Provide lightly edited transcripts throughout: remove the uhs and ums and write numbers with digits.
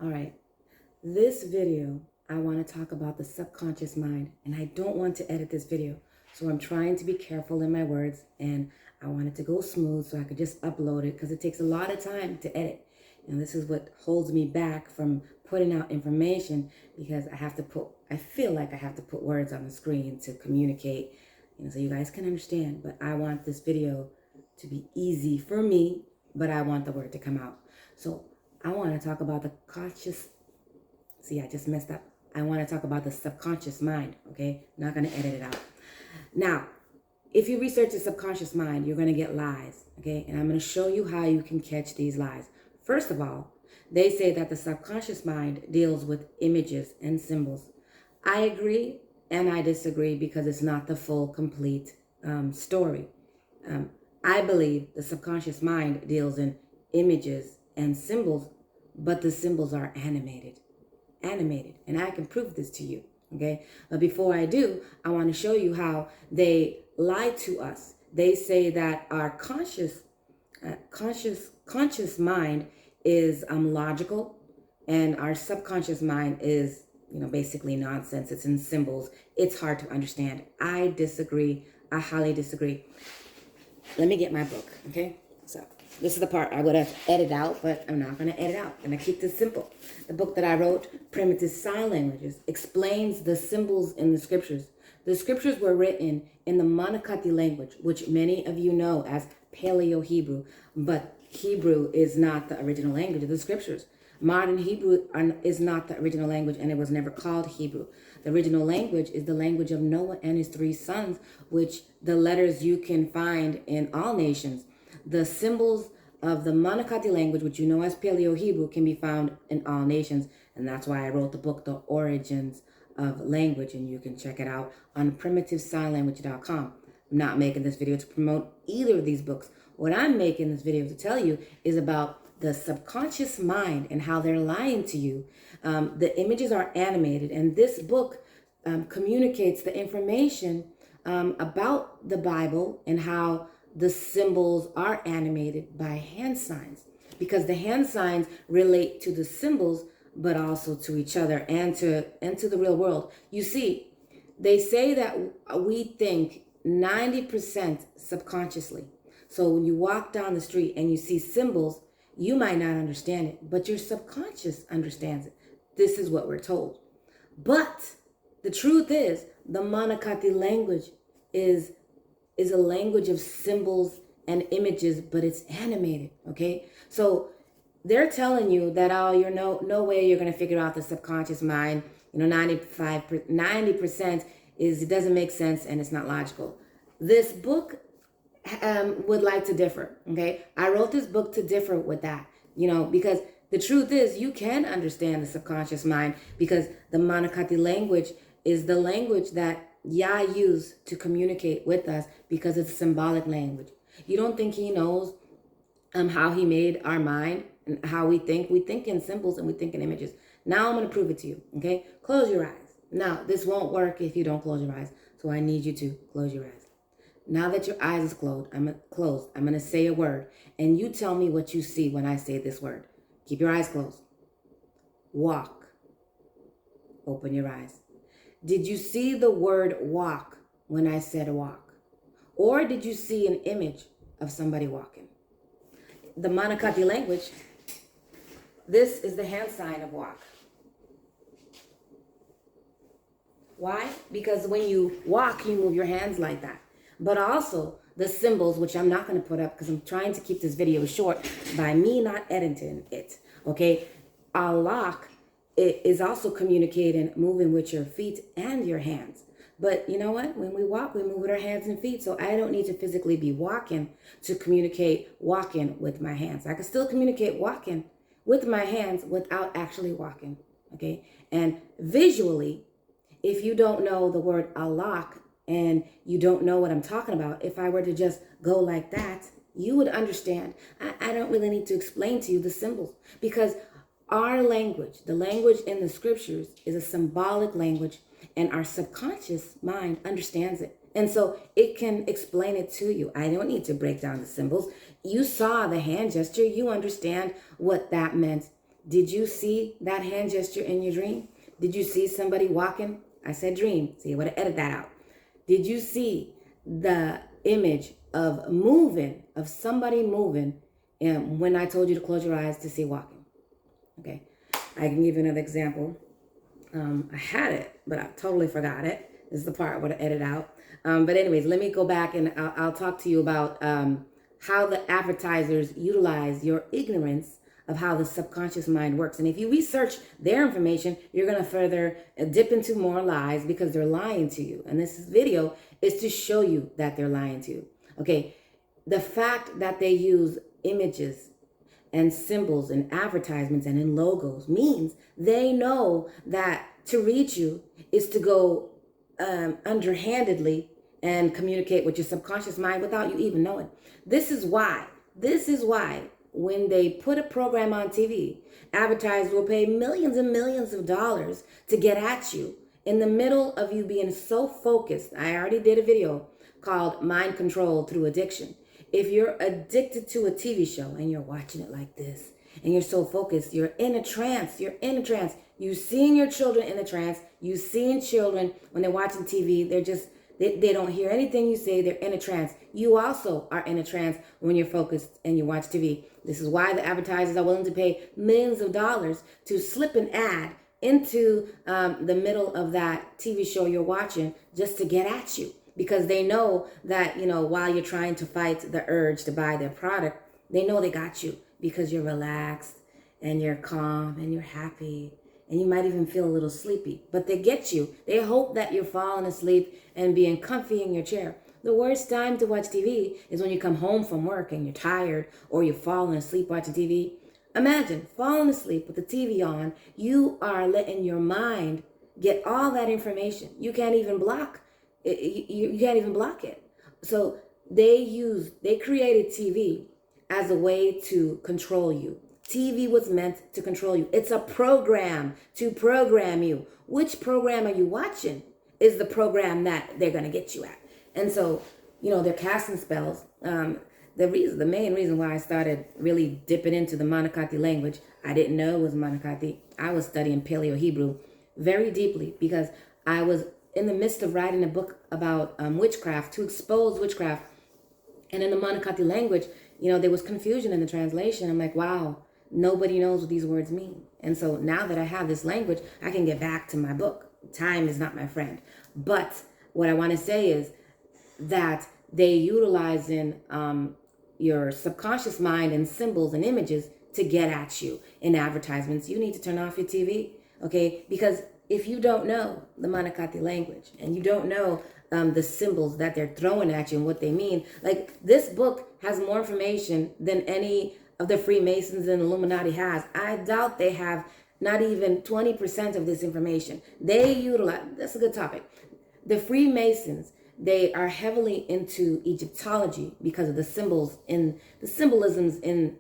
All right, this video, I want to talk about the subconscious mind, and I don't want to edit this video. So I'm trying to be careful in my words, and I want it to go smooth so I could just upload it because it takes a lot of time to edit. And this is what holds me back from putting out information because I feel like I have to put words on the screen to communicate, so you guys can understand. But I want this video to be easy for me, but I want the word to come out. So I want to talk about the conscious. See, I just messed up. I want to talk about the subconscious mind, okay? I'm not going to edit it out. Now, if you research the subconscious mind, you're going to get lies, okay? And I'm going to show you how you can catch these lies. First of all, they say that the subconscious mind deals with images and symbols. I agree and I disagree because it's not the full, complete story. I believe the subconscious mind deals in images and symbols, but the symbols are animated, and I can prove this to you, okay? But before I do, I want to show you how they lie to us. They say that our conscious mind is logical, and our subconscious mind is basically nonsense. It's in symbols. It's hard to understand. I disagree. I highly disagree. Let me get my book, okay? So this is the part I would have edited out, but I'm not going to edit out. I'm going to keep this simple. The book that I wrote, Primitive Sign Languages, explains the symbols in the scriptures. The scriptures were written in the Manakahthey language, which many of you know as Paleo-Hebrew, but Hebrew is not the original language of the scriptures. Modern Hebrew is not the original language, and it was never called Hebrew. The original language is the language of Noah and his 3 sons, which the letters you can find in all nations. The symbols of the Manakahthey language, which you know as Paleo-Hebrew, can be found in all nations. And that's why I wrote the book, The Origins of Language, and you can check it out on primitivesignlanguage.com. I'm not making this video to promote either of these books. What I'm making this video to tell you is about the subconscious mind and how they're lying to you. The images are animated, and this book communicates the information about the Bible and how the symbols are animated by hand signs, because the hand signs relate to the symbols, but also to each other and to the real world. You see, they say that we think 90% subconsciously. So when you walk down the street and you see symbols, you might not understand it, but your subconscious understands it. This is what we're told. But the truth is, the Manakahthey language is a language of symbols and images, but it's animated, okay? So they're telling you that, oh, you're no way you're going to figure out the subconscious mind. 90% is, it doesn't make sense and it's not logical. This book would like to differ, okay? I wrote this book to differ with that, because the truth is you can understand the subconscious mind, because the Manakahthey language is the language that Yah used to communicate with us, because it's a symbolic language. You don't think he knows how he made our mind and how we think? We think in symbols and we think in images. Now I'm going to prove it to you, okay? Close your eyes. Now, this won't work if you don't close your eyes, so I need you to close your eyes. Now that your eyes are closed, I'm going to say a word, and you tell me what you see when I say this word. Keep your eyes closed. Walk. Open your eyes. Did you see the word walk when I said walk? Or did you see an image of somebody walking? The Manakahthey language, this is the hand sign of walk. Why? Because when you walk, you move your hands like that. But also the symbols, which I'm not going to put up because I'm trying to keep this video short by me not editing it, okay? Allah is also communicating, moving with your feet and your hands. But you know what? When we walk, we move with our hands and feet. So I don't need to physically be walking to communicate walking with my hands. I can still communicate walking with my hands without actually walking, okay? And visually, if you don't know the word Allah and you don't know what I'm talking about, if I were to just go like that, you would understand. I don't really need to explain to you the symbols, because our language, the language in the scriptures, is a symbolic language, and our subconscious mind understands it. And so it can explain it to you. I don't need to break down the symbols. You saw the hand gesture. You understand what that meant. Did you see that hand gesture in your dream? Did you see somebody walking? I said dream, so you would have edited that out. Did you see the image of moving, of somebody moving, and when I told you to close your eyes to see walking? Okay, I can give you another example. I had it, but I totally forgot it. This is the part I would have edited out. But anyways, let me go back and I'll talk to you about how the advertisers utilize your ignorance of how the subconscious mind works. And if you research their information, you're going to further dip into more lies because they're lying to you. And this video is to show you that they're lying to you. Okay, the fact that they use images and symbols and advertisements and in logos means they know that to reach you is to go underhandedly and communicate with your subconscious mind without you even knowing. This is why when they put a program on TV, advertisers will pay millions and millions of dollars to get at you in the middle of you being so focused. I already did a video called Mind Control Through Addiction. If you're addicted to a TV show and you're watching it like this and you're so focused, you're in a trance, you seeing your children in a trance, you seeing children when they're watching TV, they don't hear anything you say, they're in a trance. You also are in a trance when you're focused and you watch TV. This is why the advertisers are willing to pay millions of dollars to slip an ad into the middle of that TV show you're watching just to get at you. Because they know that, while you're trying to fight the urge to buy their product, they know they got you because you're relaxed and you're calm and you're happy and you might even feel a little sleepy. But they get you. They hope that you're falling asleep and being comfy in your chair. The worst time to watch TV is when you come home from work and you're tired or you're falling asleep watching TV. Imagine falling asleep with the TV on. You are letting your mind get all that information. You can't even block you can't even block it. So they created TV as a way to control you. TV was meant to control you. It's a program to program you. Which program are you watching is the program that they're going to get you at. And so, they're casting spells. The main reason why I started really dipping into the Manakahthey language, I didn't know it was Manakahthey. I was studying Paleo Hebrew very deeply because I was in the midst of writing a book about witchcraft, to expose witchcraft. And in the Manakahthey language, there was confusion in the translation. I'm like, wow, nobody knows what these words mean. And so now that I have this language, I can get back to my book. Time is not my friend. But what I want to say is that they utilize in your subconscious mind and symbols and images to get at you in advertisements. You need to turn off your TV, okay? Because if you don't know the Manakahthey language and you don't know the symbols that they're throwing at you and what they mean, like this book has more information than any of the Freemasons and Illuminati has. I doubt they have not even 20% of this information. They utilize, that's a good topic. The Freemasons, they are heavily into Egyptology because of the symbols in the symbolisms in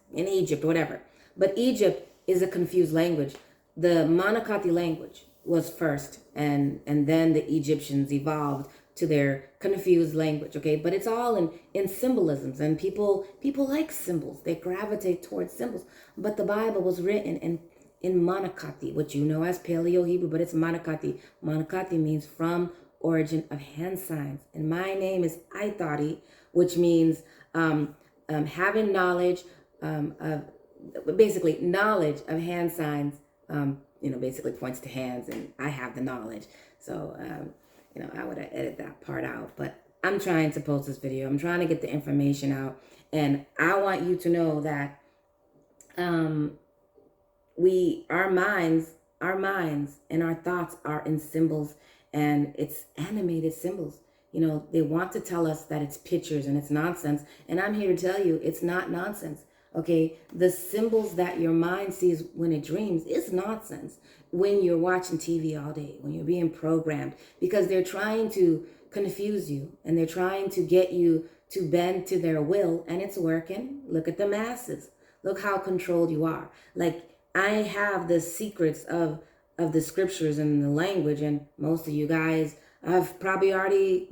Egypt or whatever. But Egypt is a confused language. The Manakahthey language was first, and then the Egyptians evolved to their confused language, okay? But it's all in symbolisms, and people like symbols. They gravitate towards symbols. But the Bible was written in Manakahthey, what you know as Paleo Hebrew, but it's Manakahthey. Manakahthey means from origin of hand signs. And my name is Aithari, which means having knowledge of, basically knowledge of hand signs, basically points to hands, and I have the knowledge. So, I would have edited that part out, but I'm trying to post this video. I'm trying to get the information out, and I want you to know that our minds and our thoughts are in symbols, and it's animated symbols. They want to tell us that it's pictures and it's nonsense, and I'm here to tell you it's not nonsense. Okay, the symbols that your mind sees when it dreams is nonsense when you're watching TV all day, when you're being programmed, because they're trying to confuse you and they're trying to get you to bend to their will, and it's working. Look at the masses. Look how controlled you are. Like, I have the secrets of the scriptures and the language, and most of you guys have probably already,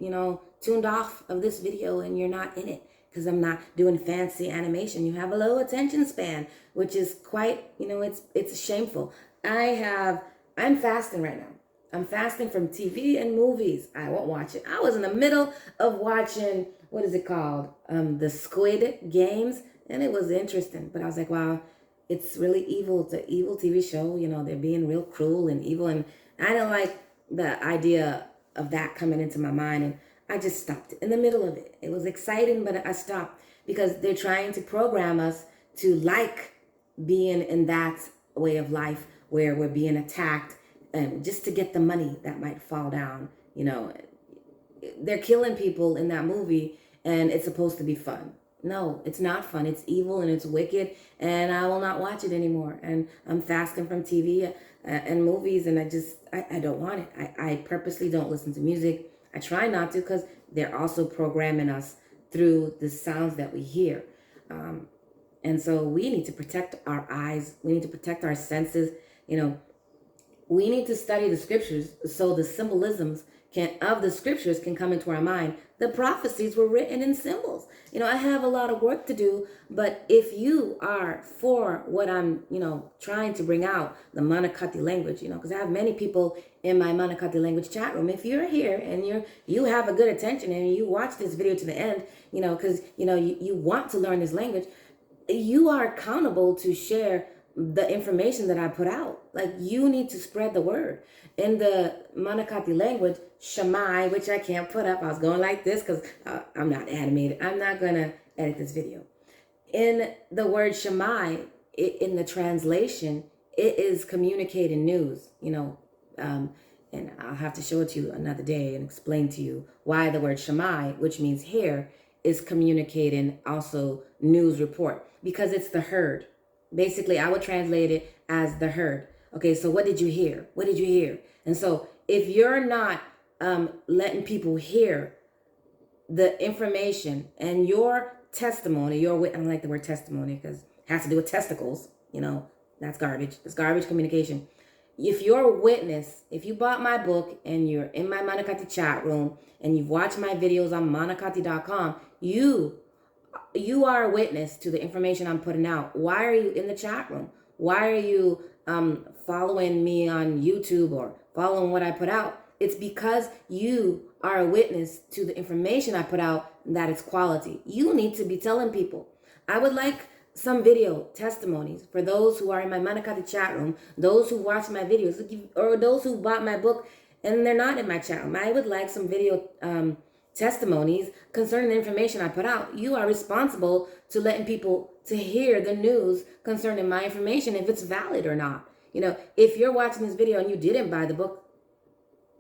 tuned off of this video and you're not in it because I'm not doing fancy animation. You have a low attention span, which is quite, it's shameful. I'm fasting right now. I'm fasting from TV and movies. I won't watch it. I was in the middle of watching, what is it called? The Squid Games, and it was interesting. But I was like, wow, it's really evil. It's an evil TV show. They're being real cruel and evil, and I don't like the idea of that coming into my mind, and I just stopped in the middle of it. It was exciting, but I stopped because they're trying to program us to like being in that way of life where we're being attacked, and just to get the money that might fall down. They're killing people in that movie, and it's supposed to be fun. No, it's not fun. It's evil and it's wicked, and I will not watch it anymore. And I'm fasting from TV and movies, and I don't want it. I purposely don't listen to music. I try not to, because they're also programming us through the sounds that we hear. And so we need to protect our eyes. We need to protect our senses. We need to study the scriptures so the symbolisms of the scriptures can come into our mind. The prophecies were written in symbols. I have a lot of work to do, but if you are for what I'm, trying to bring out, the Manakahthey language, because I have many people in my Manakahthey language chat room. If you're here and you have a good attention and you watch this video to the end, because, you want to learn this language, you are accountable to share the information that I put out. Like, you need to spread the word. In the Manakahthey language, Shammai, which I can't put up. I was going like this because I'm not animated. I'm not going to edit this video. In the word Shammai, in the translation, it is communicating news, and I'll have to show it to you another day and explain to you why the word Shammai, which means hair, is communicating also news report, because it's the herd. Basically, I would translate it as the herd. Okay, so what did you hear? What did you hear? And so if you're not letting people hear the information and your testimony, I don't like the word testimony because it has to do with testicles. That's garbage. It's garbage communication. If you're a witness, if you bought my book and you're in my Manakahthey chat room and you've watched my videos on manakahthey.com, you are a witness to the information I'm putting out. Why are you in the chat room? Why are you following me on YouTube or following what I put out? It's because you are a witness to the information I put out, that it's quality. You need to be telling people. I would like some video testimonies for those who are in my Manakahthey chat room, those who watch my videos, or those who bought my book and they're not in my chat room. I would like some video testimonies concerning the information I put out. You are responsible to letting people to hear the news concerning my information, if it's valid or not. If you're watching this video and you didn't buy the book,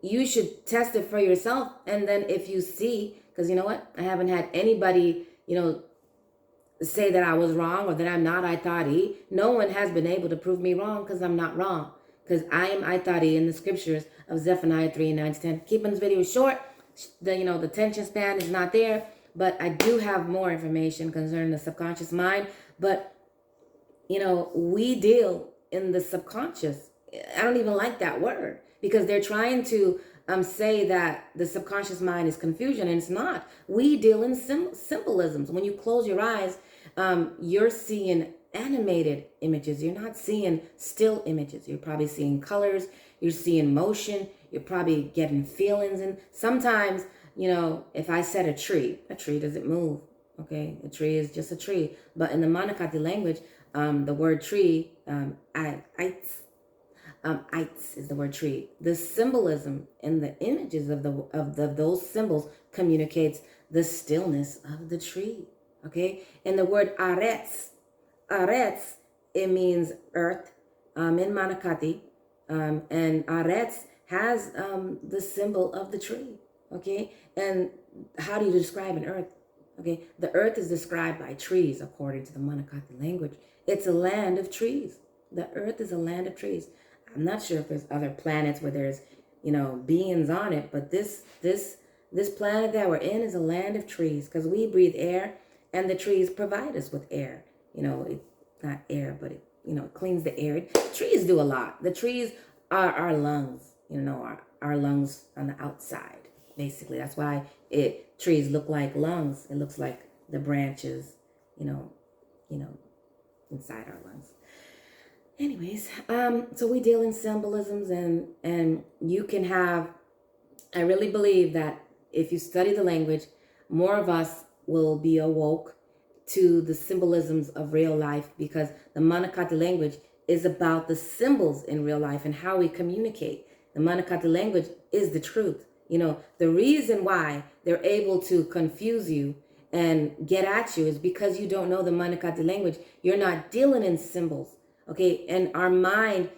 you should test it for yourself. And then if you see, because you know what? I haven't had anybody, say that I was wrong or that I'm not Aitari. No one has been able to prove me wrong, because I'm not wrong. Because I am Aitari in the scriptures of Zephaniah 3:9-10. Keeping this video short, the attention span is not there, but I do have more information concerning the subconscious mind. But we deal in the subconscious. I don't even like that word, because they're trying to say that the subconscious mind is confusion, and it's not. We deal in symbolisms. When you close your eyes, you're seeing animated images. You're not seeing still images. You're probably seeing colors. You're seeing motion. You're probably getting feelings. And sometimes, if I said a tree doesn't move. Okay, a tree is just a tree. But in the Manakahthey language, the word tree, Ites is the word tree. The symbolism and the images of those symbols communicates the stillness of the tree. Okay, and the word Aretz, it means earth in Manakahthey, and Aretz has the symbol of the tree. Okay, and how do you describe an earth? Okay, the earth is described by trees according to the Manakahthey language. It's a land of trees. The earth is a land of trees. I'm not sure if there's other planets where there's, beings on it, but this planet that we're in is a land of trees, because we breathe air, and the trees provide us with air. Not air, but it cleans the air. Trees do a lot. The trees are our lungs, our lungs on the outside. Basically, that's why trees look like lungs. It looks like the branches, you know, inside our lungs. Anyways, so we deal in symbolisms, and you can have, I really believe that if you study the language, more of us will be awoke to the symbolisms of real life, because the Manakahthey language is about the symbols in real life and how we communicate. The Manakahthey language is the truth. The reason why they're able to confuse you and get at you is because you don't know the Manakahthey language. You're not dealing in symbols, okay? And our mind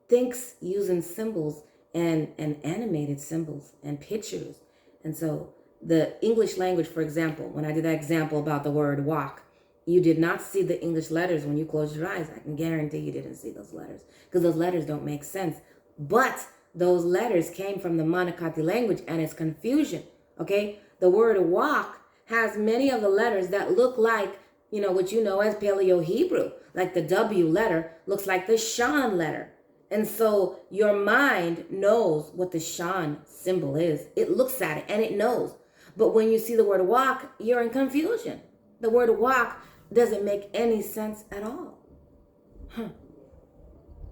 thinks using symbols and animated symbols and pictures. And so the English language, for example, when I did that example about the word walk, you did not see the English letters when you closed your eyes. I can guarantee you didn't see those letters, because those letters don't make sense. But those letters came from the Manakahthey language, and it's confusion, okay? The word walk has many of the letters that look like, what you know as Paleo-Hebrew. Like the W letter looks like the Shan letter. And so your mind knows what the Shan symbol is. It looks at it and it knows. But when you see the word walk, you're in confusion. The word walk doesn't make any sense at all.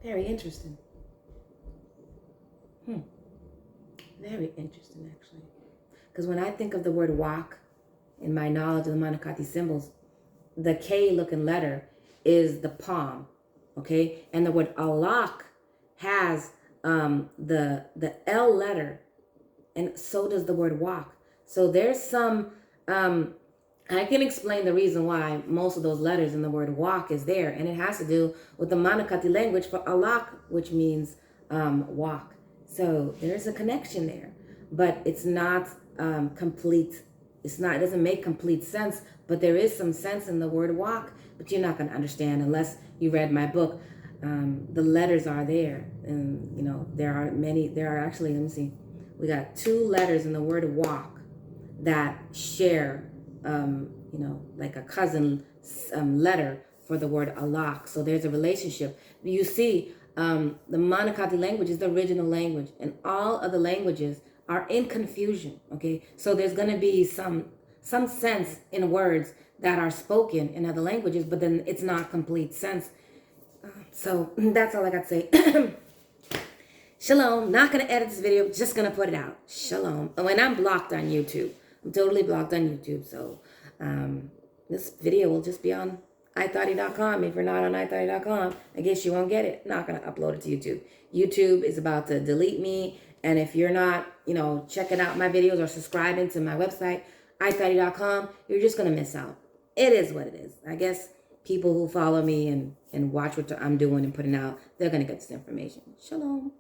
Very interesting. Very interesting, actually. Because when I think of the word walk, in my knowledge of the Manakahthey symbols, the K-looking letter is the palm, okay? And the word alak has the L letter, and so does the word walk. So there's some, I can explain the reason why most of those letters in the word walk is there, and it has to do with the Manakahthey language for alak, which means walk. So there's a connection there, but it's not complete. It doesn't make complete sense, but there is some sense in the word walk, but you're not going to understand unless you read my book. The letters are there, and there are actually, let me see, we got 2 letters in the word walk that share, like a cousin letter for the word alak. So there's a relationship. You see, the Manakahthey language is the original language, and all of the languages are in confusion, okay? So there's going to be some sense in words that are spoken in other languages, but then it's not complete sense. So that's all I got to say. Shalom. Not going to edit this video, just going to put it out. Shalom. Oh, and I'm blocked on YouTube. I'm totally blocked on YouTube, so this video will just be on iThoughty.com. If you're not on iThoughty.com, I guess you won't get it. Not going to upload it to YouTube. YouTube is about to delete me. And if you're not, checking out my videos or subscribing to my website, iThoughty.com, you're just going to miss out. It is what it is. I guess people who follow me and watch what I'm doing and putting out, they're going to get this information. Shalom.